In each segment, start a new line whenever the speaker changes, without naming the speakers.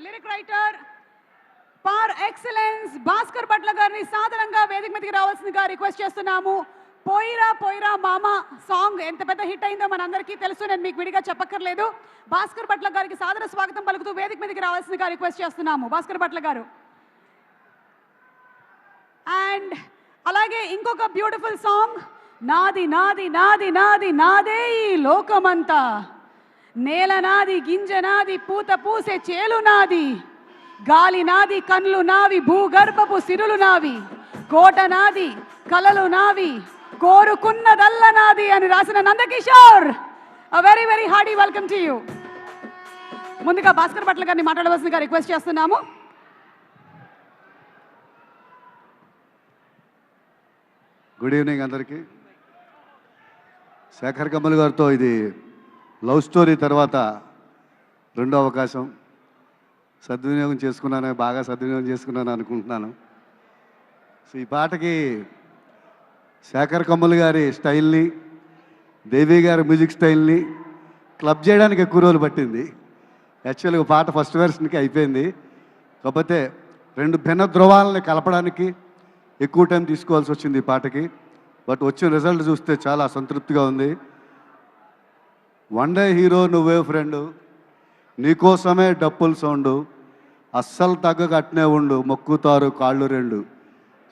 Lyric writer పార్ excellence Bhaskar Bhatla గారిని సాధారణంగా వేదిక మీదకి రావాల్సిందిగా రిక్వెస్ట్ చేస్తున్నాము. పోయిరా పోయిరా మామ సాంగ్ ఎంత పెద్ద హిట్ అయిందో మనందరికీ తెలుసు, నేను మీకు విడిగా చెప్పక్కర్లేదు. భాస్కర్ భట్ల గారికి సాదర స్వాగతం పలుకుతూ వేదిక మీదకి రావాల్సిందిగా రిక్వెస్ట్ చేస్తున్నాము భాస్కర్ భట్ల గారు. అండ్ అలాగే ఇంకొక బ్యూటిఫుల్ సాంగ్, నాది నాది నాది నాది నాదే ఈ లోకమంతా, నేల నాది గింజ నాది పూత పూసే చేలు నాది, గాలి నాది కన్నులు నావి భూగర్భపు సిరులు నావి, కోట నాది కలలు నావి కోరుకున్నదల్ల నాది అని రాసిన Nandakishore, very very Hardy welcome to you. ముందుగా భాస్కర్ భట్ల గారిని మాట్లాడవలసిందిగా రిక్వెస్ట్ చేస్తున్నాము.
గుడ్ ఈవినింగ్ అందరికీ. శేఖర్ కమల్ గారితో ఇది లవ్ స్టోరీ తర్వాత రెండో అవకాశం. సద్వినియోగం చేసుకున్నాను, బాగా సద్వినియోగం చేసుకున్నాను అనుకుంటున్నాను. సో ఈ పాటకి శేఖర్ కమల్ గారి స్టైల్ని, దేవి గారి మ్యూజిక్ స్టైల్ని క్లబ్ చేయడానికి ఎక్కువ రోజులు పట్టింది. యాక్చువల్గా పాట ఫస్ట్ వెర్షన్కి అయిపోయింది, కాకపోతే రెండు భిన్న ధ్రువాలని కలపడానికి ఎక్కువ టైం తీసుకోవాల్సి వచ్చింది ఈ పాటకి. బట్ వచ్చిన రిజల్ట్ చూస్తే చాలా సంతృప్తిగా ఉంది. వన్ డే హీరో నువ్వే ఫ్రెండు, నీకోసమే డప్పుల సౌండు, అస్సలు తగ్గక అట్నే ఉండు మొక్కుతారు కాళ్ళు రెండు.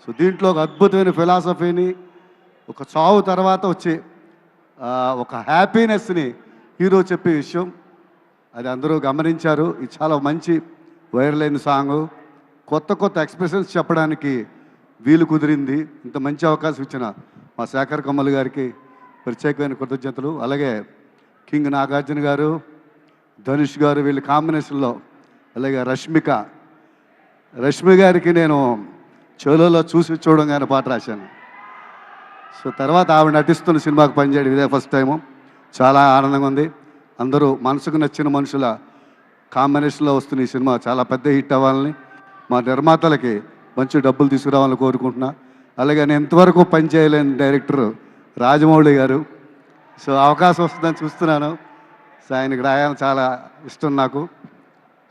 సో దీంట్లో ఒక అద్భుతమైన ఫిలాసఫీని, ఒక చావు తర్వాత వచ్చే ఒక హ్యాపీనెస్ని హీరో చెప్పే విషయం అది అందరూ గమనించారు. ఇది చాలా మంచి వైరల్ అయిన సాంగ్. కొత్త కొత్త ఎక్స్ప్రెషన్స్ చెప్పడానికి వీలు కుదిరింది. ఇంత మంచి అవకాశం ఇచ్చిన మా శేఖర్ కమల్ గారికి ప్రత్యేకమైన కృతజ్ఞతలు. అలాగే కింగ్ నాగార్జున గారు, ధనుష్ గారు, వీళ్ళ కాంబినేషన్లో, అలాగే రష్మి గారికి నేను చోలోలో చూసి చూడంగానే పాట రాశాను. సో తర్వాత ఆవిడ నటిస్తున్న సినిమాకి పనిచేయడం ఇదే ఫస్ట్ టైము. చాలా ఆనందంగా ఉంది. అందరూ మనసుకు నచ్చిన మనుషుల కాంబినేషన్లో వస్తున్న ఈ సినిమా చాలా పెద్ద హిట్ అవ్వాలని, మా నిర్మాతలకి మంచి డబ్బులు తీసుకురావాలని కోరుకుంటున్నా. అలాగే నేను ఇంతవరకు పనిచేయలేని డైరెక్టర్ రాజమౌళి గారు. సో అవకాశం వస్తుందని చూస్తున్నాను. సో ఆయనకి రాయాలని చాలా ఇష్టం నాకు.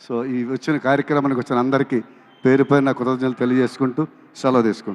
సో ఈ వచ్చిన కార్యక్రమానికి వచ్చిన అందరికీ పేరు పైన కృతజ్ఞతలు తెలియజేసుకుంటూ సెలవు తీసుకుంటాను.